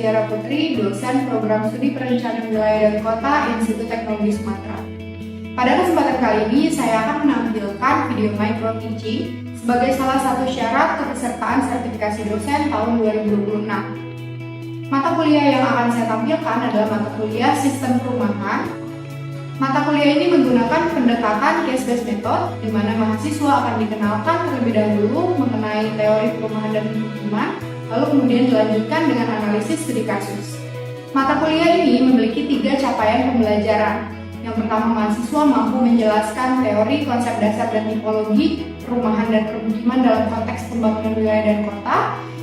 Tiara Putri, dosen program studi perencanaan wilayah dan kota Institut Teknologi Sumatera. Pada kesempatan kali ini, saya akan menampilkan video micro teaching sebagai salah satu syarat kepesertaan sertifikasi dosen tahun 2026. Mata kuliah yang akan saya tampilkan adalah mata kuliah Sistem Perumahan. Mata kuliah ini menggunakan pendekatan case-based method, di mana mahasiswa akan dikenalkan terlebih dahulu mengenai teori perumahan dan permukiman, lalu kemudian dilanjutkan dengan analisis studi kasus. Mata kuliah ini memiliki 3 capaian pembelajaran. Yang pertama, mahasiswa mampu menjelaskan teori, konsep dasar, dan tipologi perumahan dan permukiman dalam konteks pembangunan wilayah dan kota.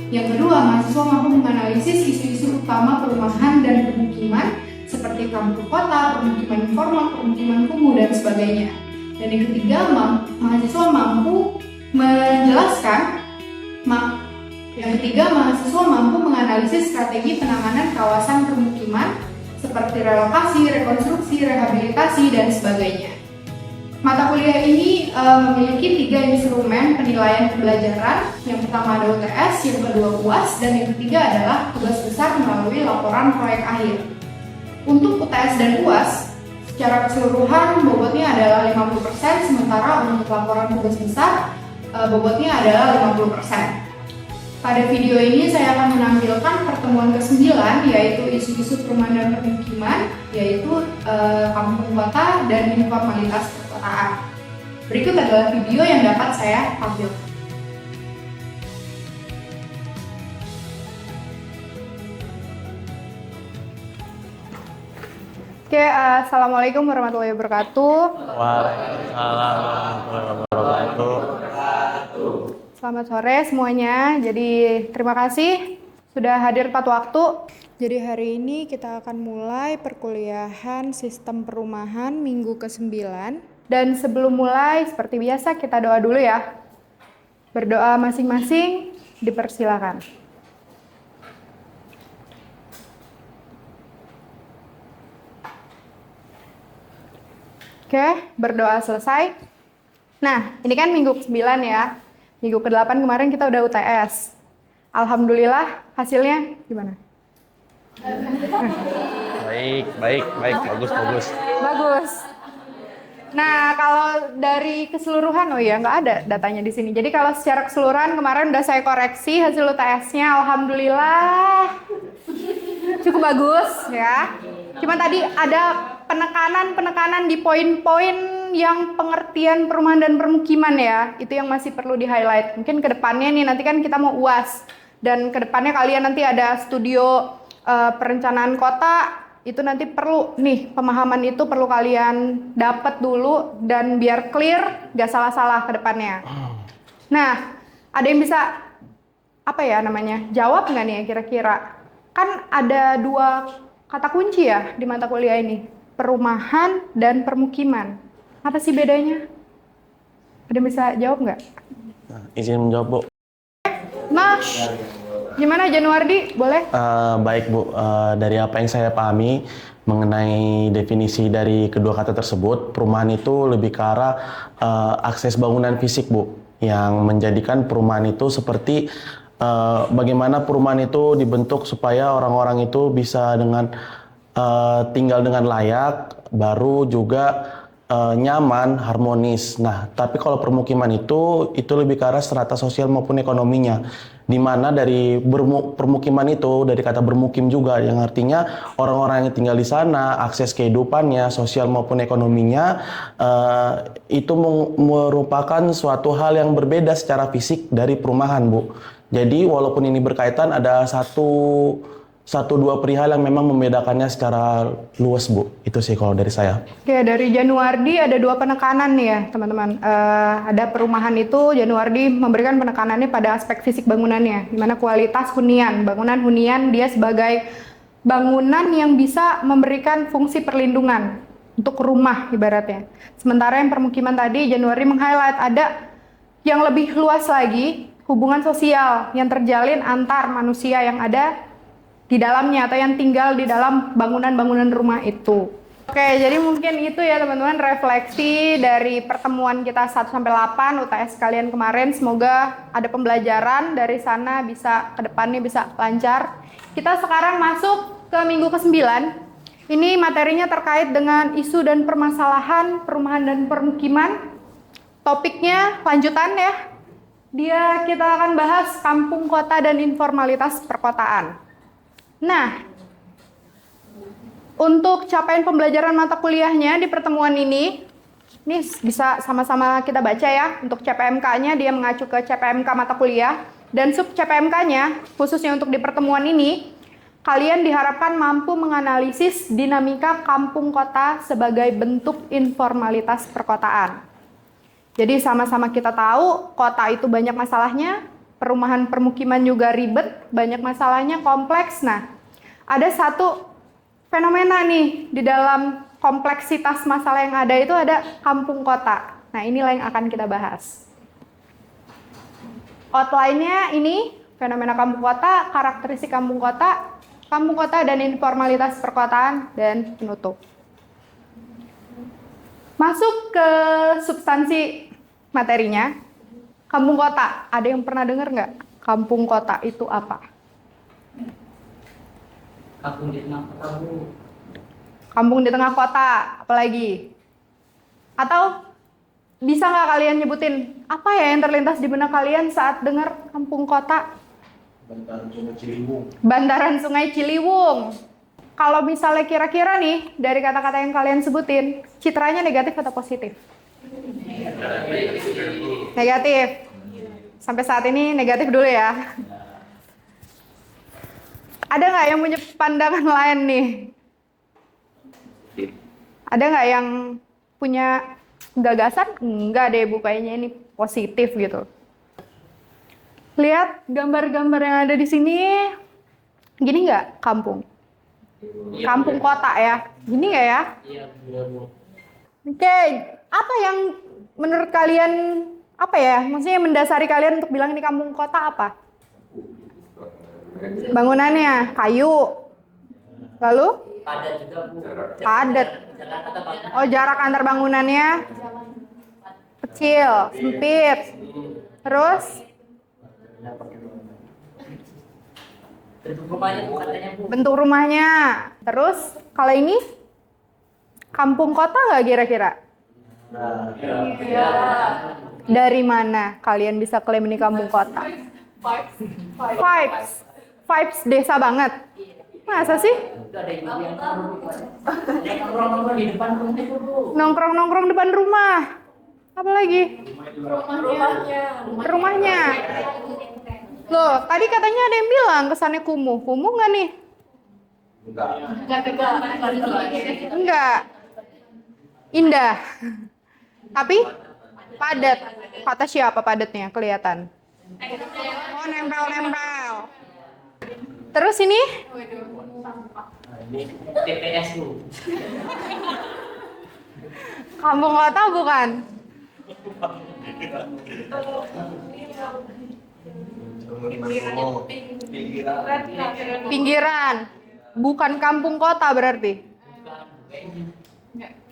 Yang kedua, mahasiswa mampu menganalisis isu-isu utama perumahan dan permukiman seperti kampung kota, permukiman informal, permukiman kumuh, dan sebagainya. Dan yang ketiga, mahasiswa mampu menjelaskan menganalisis strategi penanganan kawasan permukiman seperti relokasi, rekonstruksi, rehabilitasi, dan sebagainya. Mata kuliah ini memiliki 3 instrumen penilaian pembelajaran. Yang pertama ada UTS, yang kedua UAS, dan yang ketiga adalah tugas besar melalui laporan proyek akhir. Untuk UTS dan UAS, secara keseluruhan bobotnya adalah 50%, sementara untuk laporan tugas besar bobotnya adalah 50%. Pada video ini saya akan menampilkan pertemuan ke-9, yaitu isu-isu perumahan dan permukiman, yaitu kampung kota dan informalitas perkotaan. Berikut adalah video yang dapat saya tampilkan. Oke, assalamualaikum warahmatullahi wabarakatuh. Waalaikumsalam warahmatullahi wabarakatuh. Selamat sore semuanya. Jadi terima kasih sudah hadir tepat waktu. Jadi hari ini kita akan mulai perkuliahan sistem perumahan minggu ke-9. Dan sebelum mulai, seperti biasa kita doa dulu ya. Berdoa masing-masing, dipersilakan. Oke, berdoa selesai. Nah, ini kan minggu ke-9 ya. Minggu ke-8 kemarin kita udah UTS. Alhamdulillah, hasilnya gimana? Baik, bagus. Bagus. Nah, kalau dari keseluruhan, nggak ada datanya di sini. Jadi kalau secara keseluruhan kemarin udah saya koreksi hasil UTS-nya, alhamdulillah cukup bagus ya. Cuma tadi ada penekanan di poin-poin yang pengertian perumahan dan permukiman ya. Itu yang masih perlu di-highlight. Mungkin ke depannya nih, nanti kan kita mau UAS. Dan ke depannya kalian nanti ada studio perencanaan kota. Itu nanti perlu nih, pemahaman itu perlu kalian dapat dulu. Dan biar clear, gak salah-salah ke depannya. Nah, ada yang bisa, jawab nggak nih kira-kira? Kan ada 2 kata kunci ya di mata kuliah ini, perumahan dan permukiman. Apa sih bedanya? Ada yang bisa jawab nggak? Izin menjawab, Bu. Mas, gimana Januardi? Boleh? Baik, Bu. Dari apa yang saya pahami mengenai definisi dari kedua kata tersebut, perumahan itu lebih ke arah akses bangunan fisik, Bu, yang menjadikan perumahan itu seperti bagaimana perumahan itu dibentuk supaya orang-orang itu bisa dengan tinggal dengan layak, baru juga nyaman, harmonis. Nah, tapi kalau permukiman itu lebih ke arah strata sosial maupun ekonominya. Di mana dari permukiman itu, dari kata bermukim juga, yang artinya orang-orang yang tinggal di sana, akses kehidupannya, sosial maupun ekonominya, itu merupakan suatu hal yang berbeda secara fisik dari perumahan, Bu. Jadi walaupun ini berkaitan, ada satu dua perihal yang memang membedakannya secara luas, Bu. Itu sih kalau dari saya. Oke, dari Januardi ada 2 penekanan nih ya teman-teman. Ada perumahan itu, Januardi memberikan penekanannya pada aspek fisik bangunannya, di mana kualitas hunian. Bangunan hunian dia sebagai bangunan yang bisa memberikan fungsi perlindungan untuk rumah ibaratnya. Sementara yang permukiman tadi, Januardi meng-highlight ada yang lebih luas lagi, hubungan sosial yang terjalin antar manusia yang ada di dalamnya atau yang tinggal di dalam bangunan-bangunan rumah itu. Oke, jadi mungkin itu ya teman-teman refleksi dari pertemuan kita 1-8 UTS kalian kemarin. Semoga ada pembelajaran dari sana, bisa ke depannya bisa lancar. kita sekarang masuk ke minggu ke-9. Ini materinya terkait dengan isu dan permasalahan perumahan dan permukiman. Topiknya lanjutan ya. Kita akan bahas kampung kota dan informalitas perkotaan. Nah, untuk capaian pembelajaran mata kuliahnya di pertemuan ini bisa sama-sama kita baca ya. Untuk CPMK-nya dia mengacu ke CPMK mata kuliah. Dan sub CPMK-nya, khususnya untuk di pertemuan ini, kalian diharapkan mampu menganalisis dinamika kampung kota sebagai bentuk informalitas perkotaan. Jadi sama-sama kita tahu, kota itu banyak masalahnya, perumahan permukiman juga ribet, banyak masalahnya, kompleks. Nah, ada satu fenomena nih di dalam kompleksitas masalah yang ada itu ada kampung kota. Nah, inilah yang akan kita bahas. Outline-nya ini, fenomena kampung kota, karakteristik kampung kota dan informalitas perkotaan, dan penutup. Masuk ke substansi materinya, kampung kota. Ada yang pernah dengar nggak? Kampung kota itu apa? Kampung di tengah kota, Bu. Kampung di tengah kota, apalagi? Atau bisa nggak kalian nyebutin apa ya yang terlintas di benak kalian saat dengar kampung kota? Bantaran Sungai Ciliwung. Bantaran Sungai Ciliwung. Kalau misalnya kira-kira nih dari kata-kata yang kalian sebutin, citranya negatif atau positif? Negatif. Sampai saat ini negatif dulu ya. Ada nggak yang punya pandangan lain nih? Ada nggak yang punya gagasan? Enggak deh, Bu, kayaknya ini positif gitu. Lihat gambar-gambar yang ada di sini. Gini nggak kampung? Kampung kota ya? Gini nggak ya? Iya, Bu. Oke, apa yang menurut kalian, apa ya? Maksudnya mendasari kalian untuk bilang ini kampung kota apa? Bangunannya kayu. Lalu? Padat juga, Bu. Padat. Oh, jarak antar bangunannya kecil, sempit. Terus Bentuk rumahnya, Bu, katanya, Bu. bentuk rumahnya. Terus kalau ini kampung kota nggak kira-kira? Dari mana kalian bisa klaim ini kampung kota? Vibes desa banget. Masa sih? Itu ada ibu yang nongkrong-nongkrong di depan rumah itu, Bu. Nongkrong-nongkrong depan rumah. Apa lagi? Rumahnya. Loh, tadi katanya ada yang bilang kesannya kumuh. Kumuh nggak nih? Enggak. Indah. Tapi padat. Kata siapa padatnya? Kelihatan. Oh, nempel-nempel. Terus ini? TPS, Bu. Kampung kota bukan? Pinggiran. Bukan kampung kota berarti.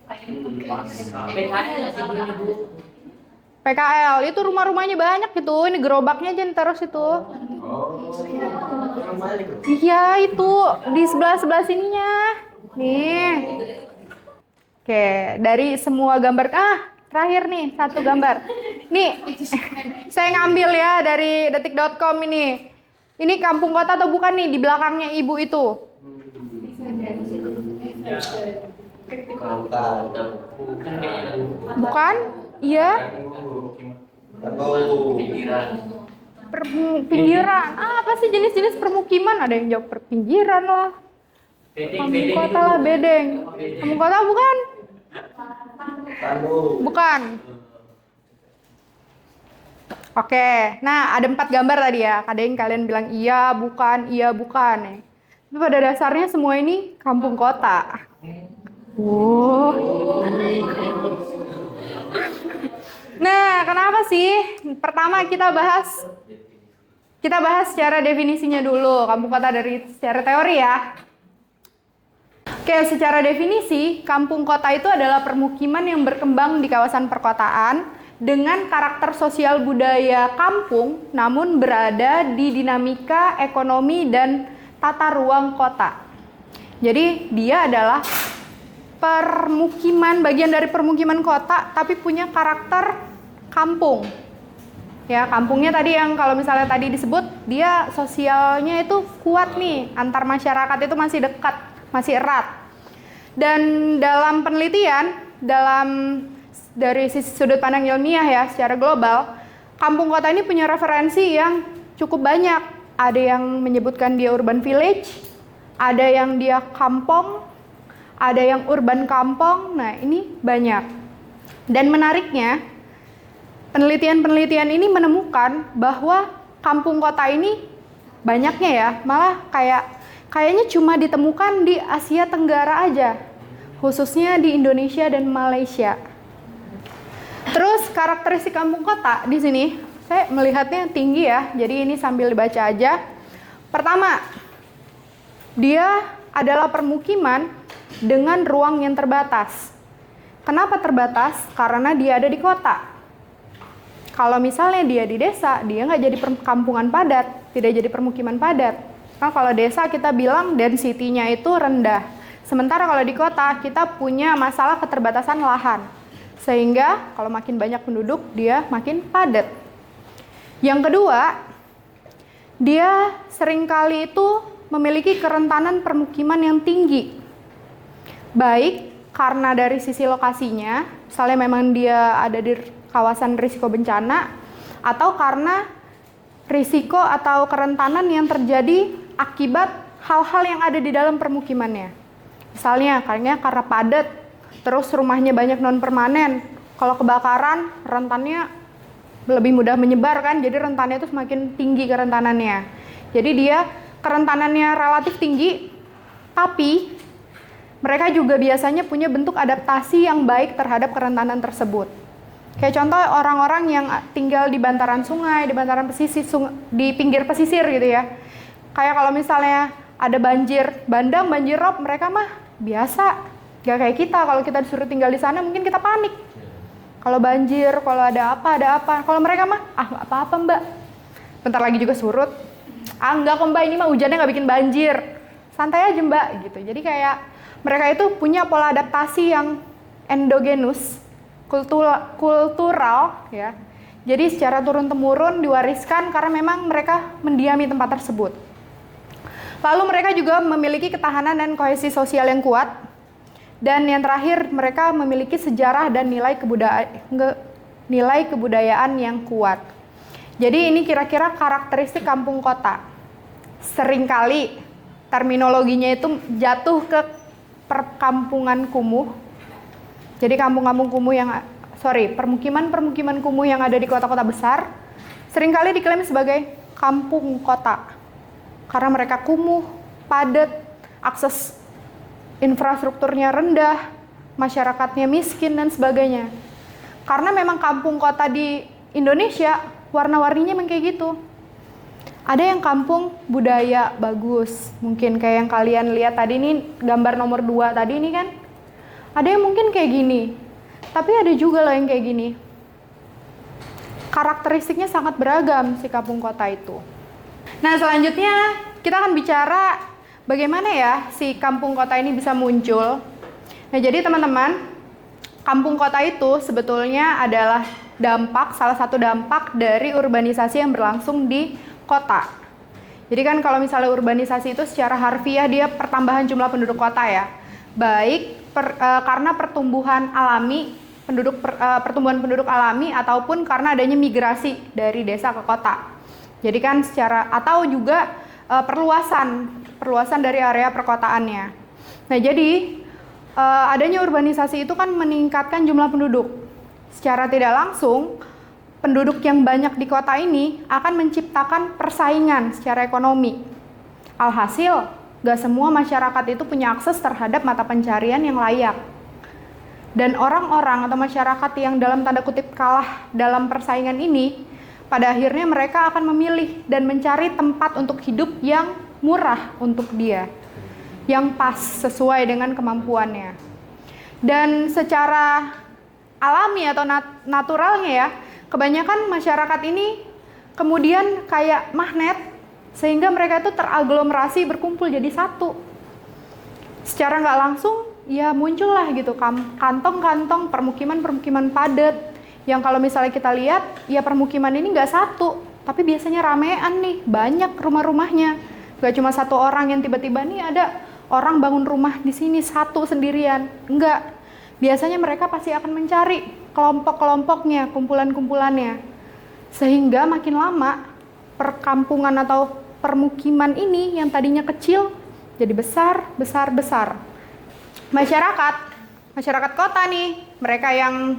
PKL sih, Bu. PKL itu rumah-rumahnya banyak gitu. Ini gerobaknya aja terus itu. Iya itu di sebelah sininya. Nih. Oke, dari semua gambar terakhir nih satu gambar. Nih, saya ngambil ya dari detik.com ini. Ini kampung kota atau bukan nih di belakangnya ibu itu? Bukan? Iya. Pinggiran. Apa sih jenis-jenis permukiman? Ada yang jawab perpinggiran lah. Kampung kota lah, bedeng. Kampung kota bukan? Bukan. Oke, nah ada 4 gambar tadi ya. Ada yang kalian bilang iya, bukan. Tapi pada dasarnya semua ini kampung kota. Nah, kenapa sih? Pertama kita bahas secara definisinya dulu. Kampung kota dari secara teori ya. Oke, secara definisi, kampung kota itu adalah permukiman yang berkembang di kawasan perkotaan dengan karakter sosial budaya kampung, namun berada di dinamika ekonomi dan tata ruang kota. Jadi dia adalah permukiman, bagian dari permukiman kota, tapi punya karakter kampung. Ya, kampungnya tadi yang kalau misalnya tadi disebut, dia sosialnya itu kuat nih, antar masyarakat itu masih dekat, masih erat. Dan dalam penelitian, dari sudut pandang ilmiah ya, secara global, kampung kota ini punya referensi yang cukup banyak. Ada yang menyebutkan dia urban village, ada yang dia kampung, ada yang urban kampung. Nah, ini banyak. Dan menariknya, penelitian-penelitian ini menemukan bahwa kampung kota ini banyaknya ya, malah kayaknya cuma ditemukan di Asia Tenggara aja, khususnya di Indonesia dan Malaysia. Terus karakteristik kampung kota di sini, saya melihatnya tinggi ya, jadi ini sambil dibaca aja. Pertama, dia adalah permukiman dengan ruang yang terbatas. Kenapa terbatas? Karena dia ada di kota. Kalau misalnya dia di desa, dia nggak jadi perkampungan padat, tidak jadi permukiman padat. Nah, kalau desa kita bilang density-nya itu rendah. Sementara kalau di kota, kita punya masalah keterbatasan lahan. Sehingga kalau makin banyak penduduk, dia makin padat. Yang kedua, dia seringkali itu memiliki kerentanan permukiman yang tinggi. Baik karena dari sisi lokasinya, misalnya memang dia ada di kawasan risiko bencana, atau karena risiko atau kerentanan yang terjadi akibat hal-hal yang ada di dalam permukimannya. Misalnya karena padat, terus rumahnya banyak non-permanen. Kalau kebakaran, rentannya lebih mudah menyebar kan, jadi rentannya itu semakin tinggi kerentanannya. Jadi dia kerentanannya relatif tinggi, tapi mereka juga biasanya punya bentuk adaptasi yang baik terhadap kerentanan tersebut. Kayak contoh orang-orang yang tinggal di bantaran sungai, di bantaran pesisir, di pinggir pesisir gitu ya. Kayak kalau misalnya ada banjir bandang, banjir rob, mereka mah biasa. Gak kayak kita, kalau kita disuruh tinggal di sana mungkin kita panik. Kalau banjir, kalau ada apa. Kalau mereka mah, nggak apa-apa mbak. Bentar lagi juga surut. Enggak kok mbak, ini mah hujannya nggak bikin banjir. Santai aja mbak, gitu. Jadi kayak mereka itu punya pola adaptasi yang endogenus, kultural, ya. Jadi secara turun-temurun diwariskan karena memang mereka mendiami tempat tersebut. Lalu mereka juga memiliki ketahanan dan kohesi sosial yang kuat. Dan yang terakhir, mereka memiliki sejarah dan nilai kebudayaan yang kuat. Jadi ini kira-kira karakteristik kampung kota. Seringkali terminologinya itu jatuh ke perkampungan kumuh. Jadi permukiman-permukiman kumuh yang ada di kota-kota besar seringkali diklaim sebagai kampung kota. Karena mereka kumuh, padat, akses infrastrukturnya rendah, masyarakatnya miskin, dan sebagainya. Karena memang kampung kota di Indonesia, warna-warninya memang kayak gitu. Ada yang kampung budaya bagus, mungkin kayak yang kalian lihat tadi ini, gambar nomor 2 tadi ini kan. Ada yang mungkin kayak gini, tapi ada juga loh yang kayak gini. Karakteristiknya sangat beragam si kampung kota itu. Nah, selanjutnya kita akan bicara bagaimana ya si kampung kota ini bisa muncul. Nah, jadi teman-teman, kampung kota itu sebetulnya adalah salah satu dampak dari urbanisasi yang berlangsung di kota. Jadi kan kalau misalnya urbanisasi itu secara harfiah dia pertambahan jumlah penduduk kota ya. Baik karena pertumbuhan penduduk alami ataupun karena adanya migrasi dari desa ke kota. Jadi kan atau juga perluasan dari area perkotaannya. Nah, jadi adanya urbanisasi itu kan meningkatkan jumlah penduduk. Secara tidak langsung, penduduk yang banyak di kota ini akan menciptakan persaingan secara ekonomi. Alhasil, gak semua masyarakat itu punya akses terhadap mata pencarian yang layak. Dan orang-orang atau masyarakat yang dalam tanda kutip kalah dalam persaingan ini, pada akhirnya mereka akan memilih dan mencari tempat untuk hidup yang murah untuk dia, yang pas sesuai dengan kemampuannya. Dan secara alami atau naturalnya ya, kebanyakan masyarakat ini kemudian kayak magnet Sehingga mereka itu teraglomerasi berkumpul jadi satu. Secara nggak langsung, ya muncullah gitu kantong-kantong permukiman-permukiman padat. Yang kalau misalnya kita lihat, ya permukiman ini nggak satu, tapi biasanya ramean nih, banyak rumah-rumahnya. Nggak cuma satu orang yang tiba-tiba nih ada orang bangun rumah di sini satu sendirian. Enggak. Biasanya mereka pasti akan mencari kelompok-kelompoknya, kumpulan-kumpulannya. Sehingga makin lama perkampungan atau permukiman ini yang tadinya kecil jadi besar. Masyarakat kota nih, mereka yang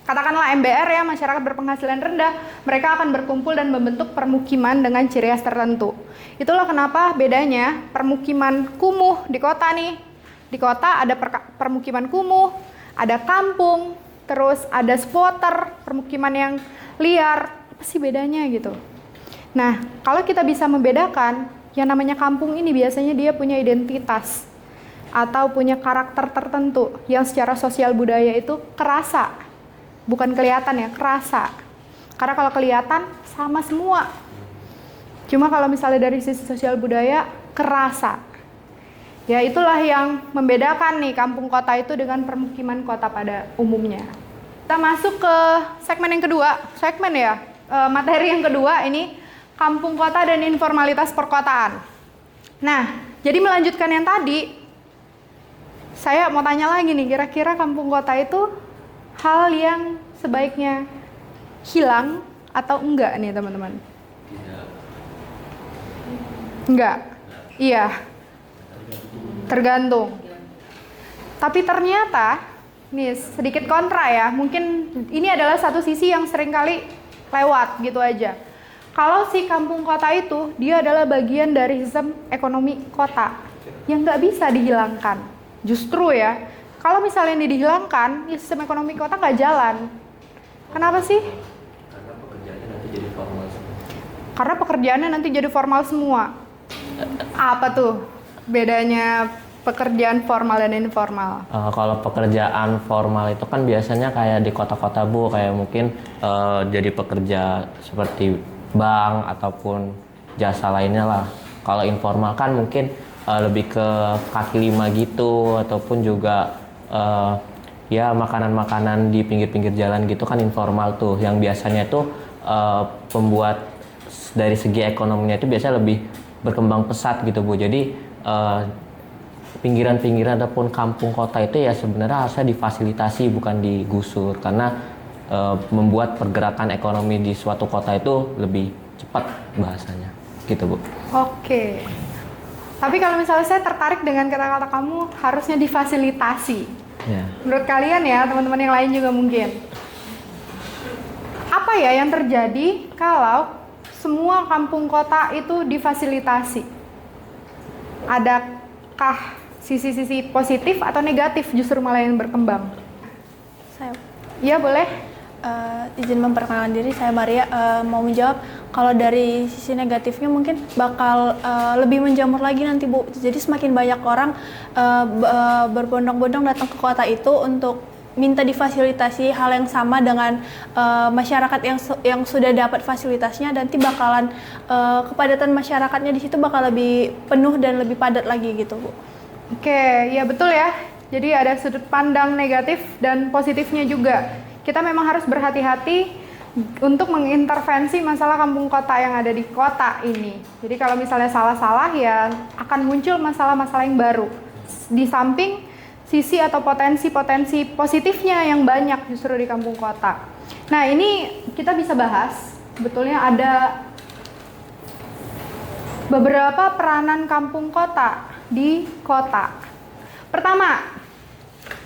katakanlah MBR ya, masyarakat berpenghasilan rendah, mereka akan berkumpul dan membentuk permukiman dengan ciri khas tertentu. Itulah kenapa bedanya permukiman kumuh di kota nih. Di kota ada permukiman kumuh, ada kampung, terus ada squatter, permukiman yang liar. Apa sih bedanya gitu? Nah, kalau kita bisa membedakan, yang namanya kampung ini biasanya dia punya identitas atau punya karakter tertentu yang secara sosial budaya itu kerasa. Bukan kelihatan ya, kerasa. Karena kalau kelihatan sama semua. Cuma kalau misalnya dari sisi sosial budaya, kerasa. Ya itulah yang membedakan nih kampung kota itu dengan permukiman kota pada umumnya. Kita masuk ke segmen yang kedua. Materi yang kedua ini kampung kota dan informalitas perkotaan. Nah, jadi melanjutkan yang tadi, saya mau tanya lagi nih, kira-kira kampung kota itu hal yang sebaiknya hilang atau enggak nih teman-teman? Enggak. Iya. Tergantung. Tapi ternyata, nih sedikit kontra ya, mungkin ini adalah satu sisi yang seringkali lewat gitu aja. Kalau si kampung kota itu, dia adalah bagian dari sistem ekonomi kota yang nggak bisa dihilangkan. Justru ya, kalau misalnya ini dihilangkan, ya sistem ekonomi kota nggak jalan. Kenapa sih? Karena pekerjaannya nanti jadi formal semua. Apa tuh bedanya pekerjaan formal dan informal? Kalau pekerjaan formal itu kan biasanya kayak di kota-kota Bu, kayak mungkin jadi pekerja seperti bank ataupun jasa lainnya lah. Kalau informal kan mungkin lebih ke kaki lima gitu, ataupun juga ya makanan-makanan di pinggir-pinggir jalan gitu kan informal tuh, yang biasanya tuh pembuat dari segi ekonominya itu biasanya lebih berkembang pesat gitu Bu. Jadi pinggiran-pinggiran ataupun kampung kota itu ya sebenarnya harusnya difasilitasi bukan digusur, karena membuat pergerakan ekonomi di suatu kota itu lebih cepat bahasanya gitu Bu. Oke. Tapi kalau misalnya saya tertarik dengan kata-kata kamu harusnya difasilitasi. Ya. Menurut kalian ya, teman-teman yang lain juga mungkin. Apa ya yang terjadi kalau semua kampung kota itu difasilitasi? Adakah sisi-sisi positif atau negatif justru malah yang berkembang? Saya Iya boleh. izin memperkenalkan diri, saya Maria. Mau menjawab, kalau dari sisi negatifnya mungkin bakal lebih menjamur lagi nanti Bu. Jadi semakin banyak orang berbondong-bondong datang ke kota itu untuk minta difasilitasi hal yang sama dengan masyarakat yang sudah dapat fasilitasnya, dan nanti bakalan kepadatan masyarakatnya di situ bakal lebih penuh dan lebih padat lagi gitu Bu. Oke, ya betul ya. Jadi ada sudut pandang negatif dan positifnya juga. Kita memang harus berhati-hati untuk mengintervensi masalah kampung kota yang ada di kota ini. Jadi kalau misalnya salah-salah ya akan muncul masalah-masalah yang baru. Di samping sisi atau potensi-potensi positifnya yang banyak justru di kampung kota. Nah ini kita bisa bahas, sebetulnya ada beberapa peranan kampung kota di kota. Pertama,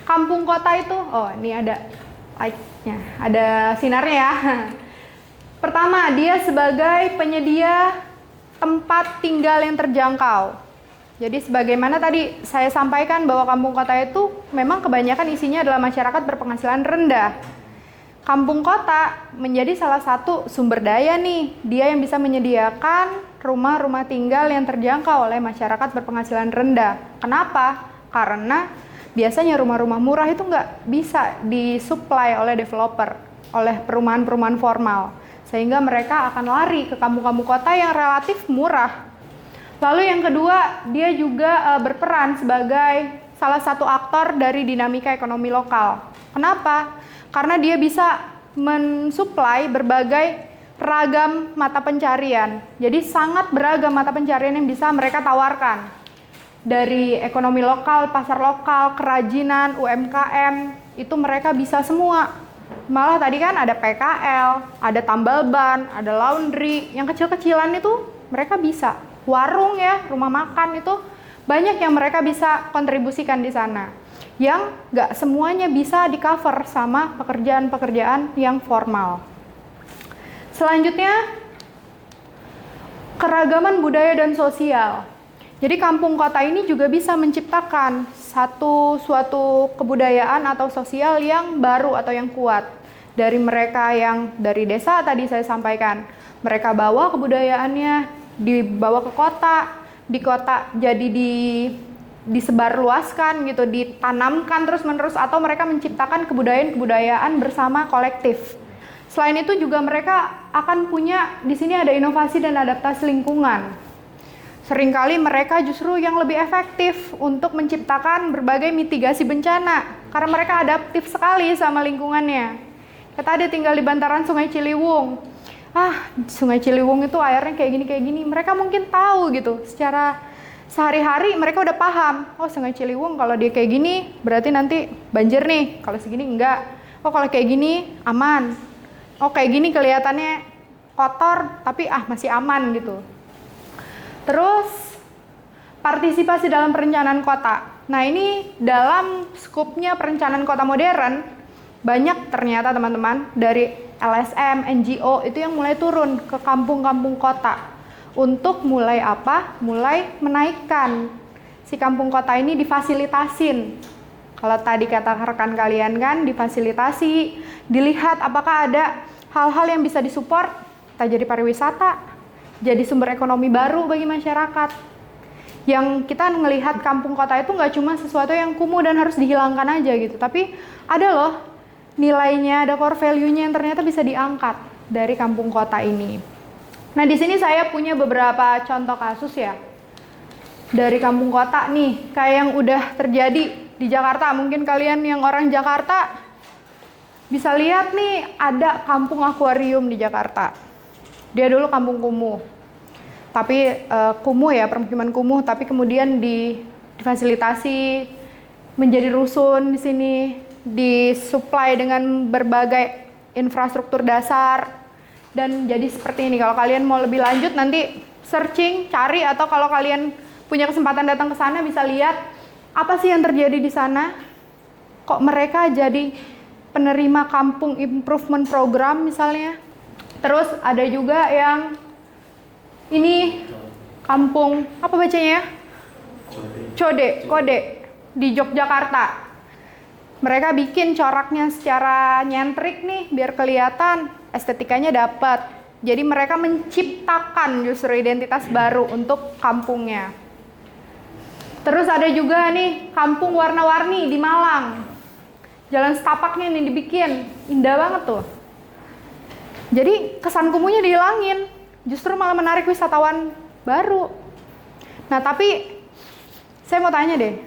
kampung kota itu, oh ini ada light-nya, ada sinarnya ya. Pertama, dia sebagai penyedia tempat tinggal yang terjangkau. Jadi sebagaimana tadi saya sampaikan bahwa kampung kota itu memang kebanyakan isinya adalah masyarakat berpenghasilan rendah. Kampung kota menjadi salah satu sumber daya nih, dia yang bisa menyediakan rumah-rumah tinggal yang terjangkau oleh masyarakat berpenghasilan rendah. Kenapa? Karena biasanya rumah-rumah murah itu nggak bisa disuplai oleh developer, oleh perumahan-perumahan formal. sehingga mereka akan lari ke kampung-kampung kota yang relatif murah. Lalu yang kedua, dia juga berperan sebagai salah satu aktor dari dinamika ekonomi lokal. Kenapa? Karena dia bisa mensuplai berbagai ragam mata pencarian. Jadi sangat beragam mata pencarian yang bisa mereka tawarkan. Dari ekonomi lokal, pasar lokal, kerajinan, UMKM, itu mereka bisa semua. Malah tadi kan ada PKL, ada tambal ban, ada laundry, yang kecil-kecilan itu mereka bisa. Warung ya, rumah makan itu banyak yang mereka bisa kontribusikan di sana. Yang nggak semuanya bisa di-cover sama pekerjaan-pekerjaan yang formal. Selanjutnya, keragaman budaya dan sosial. Jadi kampung kota ini juga bisa menciptakan suatu kebudayaan atau sosial yang baru atau yang kuat. Dari mereka yang dari desa tadi saya sampaikan, mereka bawa kebudayaannya, dibawa ke kota, di kota jadi disebarluaskan gitu, ditanamkan terus-menerus, atau mereka menciptakan kebudayaan-kebudayaan bersama kolektif. Selain itu juga mereka akan punya, di sini ada inovasi dan adaptasi lingkungan. Seringkali mereka justru yang lebih efektif untuk menciptakan berbagai mitigasi bencana, karena mereka adaptif sekali sama lingkungannya. Kita ada tinggal di bantaran Sungai Ciliwung. Sungai Ciliwung itu airnya kayak gini. Mereka mungkin tahu gitu, secara sehari-hari mereka udah paham. Oh, Sungai Ciliwung kalau dia kayak gini berarti nanti banjir nih, kalau segini enggak. Oh, kalau kayak gini aman. Oh, kayak gini kelihatannya kotor tapi masih aman gitu. Terus partisipasi dalam perencanaan kota. Nah, ini dalam skupnya perencanaan kota modern banyak ternyata teman-teman dari LSM, NGO itu yang mulai turun ke kampung-kampung kota untuk mulai apa? Mulai menaikkan si kampung kota ini, difasilitasin. Kalau tadi kata rekan kalian kan, difasilitasi, dilihat apakah ada hal-hal yang bisa disupport, jadi pariwisata, jadi sumber ekonomi baru bagi masyarakat. Yang kita melihat kampung kota itu nggak cuma sesuatu yang kumuh dan harus dihilangkan aja gitu, tapi ada loh nilainya, ada core value-nya yang ternyata bisa diangkat dari kampung kota ini. Nah, di sini saya punya beberapa contoh kasus ya dari kampung kota nih, kayak yang udah terjadi di Jakarta. Mungkin kalian yang orang Jakarta bisa lihat nih, ada kampung akuarium di Jakarta. Dia dulu kampung kumuh, tapi kumuh ya, permukiman kumuh, tapi kemudian difasilitasi menjadi rusun di sini, disuplai dengan berbagai infrastruktur dasar, dan jadi seperti ini. Kalau kalian mau lebih lanjut nanti searching, cari, atau kalau kalian punya kesempatan datang ke sana bisa lihat apa sih yang terjadi di sana. Kok mereka jadi penerima kampung improvement program misalnya. Terus ada juga yang ini kampung apa bacanya? Kode di Yogyakarta. Mereka bikin coraknya secara nyentrik nih biar kelihatan, estetikanya dapat. Jadi mereka menciptakan justru identitas baru untuk kampungnya. Terus ada juga nih kampung warna-warni di Malang. Jalan setapaknya nih dibikin, indah banget tuh. Jadi kesan kumuhnya dihilangin, justru malah menarik wisatawan baru. Nah, tapi saya mau tanya deh,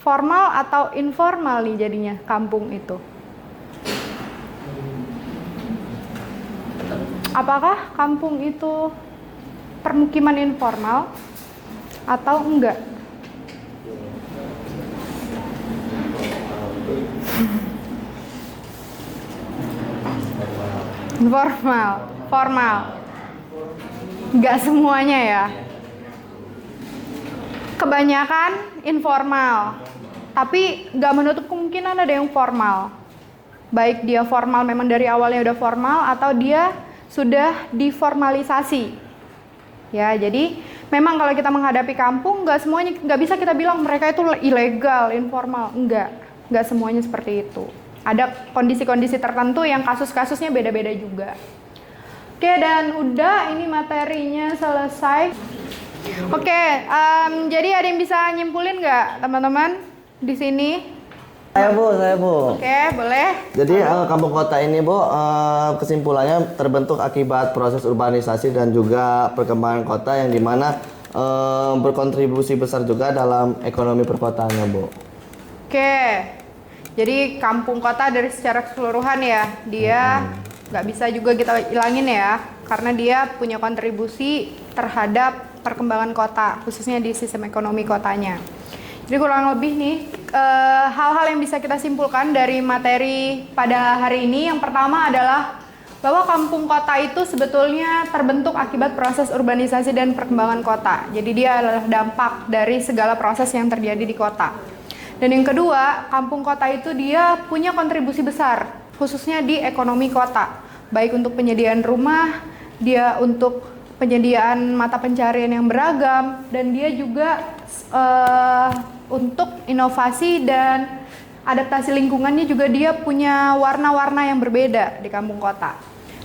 formal atau informal nih jadinya kampung itu? Apakah kampung itu permukiman informal atau enggak? Formal. Enggak semuanya ya. Kebanyakan informal. Tapi nggak menutup kemungkinan ada yang formal. Baik dia formal memang dari awalnya udah formal, atau dia sudah diformalisasi. Ya, jadi memang kalau kita menghadapi kampung, nggak bisa kita bilang mereka itu ilegal, informal. Nggak semuanya seperti itu. Ada kondisi-kondisi tertentu yang kasus-kasusnya beda-beda juga. Oke, dan udah ini materinya selesai. Oke, jadi ada yang bisa nyimpulin nggak teman-teman di sini? Saya Bu. Oke, boleh. Jadi kampung kota ini Bu, kesimpulannya terbentuk akibat proses urbanisasi dan juga perkembangan kota yang dimana berkontribusi besar juga dalam ekonomi perkotaannya Bu. Oke, jadi kampung kota dari secara keseluruhan ya, dia nggak bisa juga kita ilangin ya, karena dia punya kontribusi terhadap perkembangan kota, khususnya di sistem ekonomi kotanya. Jadi kurang lebih nih, hal-hal yang bisa kita simpulkan dari materi pada hari ini, yang pertama adalah bahwa kampung kota itu sebetulnya terbentuk akibat proses urbanisasi dan perkembangan kota. Jadi dia adalah dampak dari segala proses yang terjadi di kota. Dan yang kedua, kampung kota itu dia punya kontribusi besar, khususnya di ekonomi kota. Baik untuk penyediaan rumah, dia untuk penyediaan mata pencarian yang beragam, dan dia juga untuk inovasi dan adaptasi lingkungannya juga dia punya warna-warna yang berbeda di kampung kota.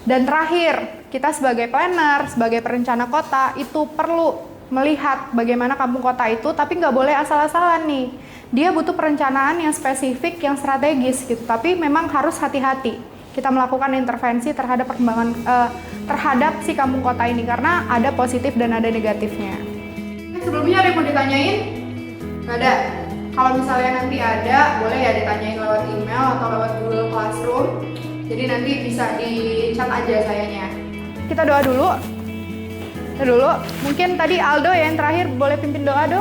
Dan terakhir, kita sebagai planner, sebagai perencana kota itu perlu melihat bagaimana kampung kota itu, tapi nggak boleh asal-asalan nih. Dia butuh perencanaan yang spesifik, yang strategis gitu, tapi memang harus hati-hati. Kita melakukan intervensi terhadap perkembangan terhadap si kampung kota ini karena ada positif dan ada negatifnya. Sebelumnya ada yang mau ditanyain? Nggak ada? Kalau misalnya nanti ada, boleh ya ditanyain lewat email atau lewat Google Classroom. Jadi nanti bisa di chat aja sayanya. Kita doa dulu. Mungkin tadi Aldo ya yang terakhir, boleh pimpin doa Do?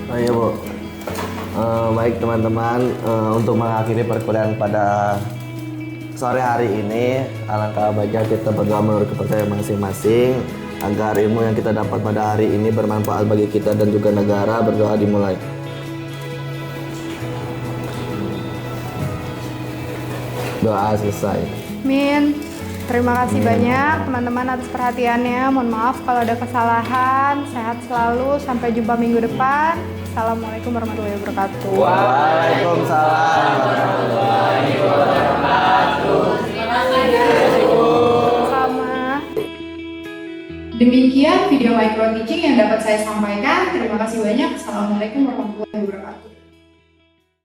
Oh iya Bu. Baik teman-teman, untuk mengakhiri perkuliahan pada sore hari ini, alangkah baiknya kita berdoa menurut kepercayaan masing-masing agar ilmu yang kita dapat pada hari ini bermanfaat bagi kita dan juga negara. Berdoa dimulai. Doa selesai. Amin. Terima kasih banyak teman-teman atas perhatiannya. Mohon maaf kalau ada kesalahan. Sehat selalu. Sampai jumpa minggu depan. Assalamualaikum warahmatullahi wabarakatuh. Waalaikumsalam warahmatullahi wabarakatuh. Sama. Demikian video micro teaching yang dapat saya sampaikan. Terima kasih banyak. Assalamualaikum warahmatullahi wabarakatuh.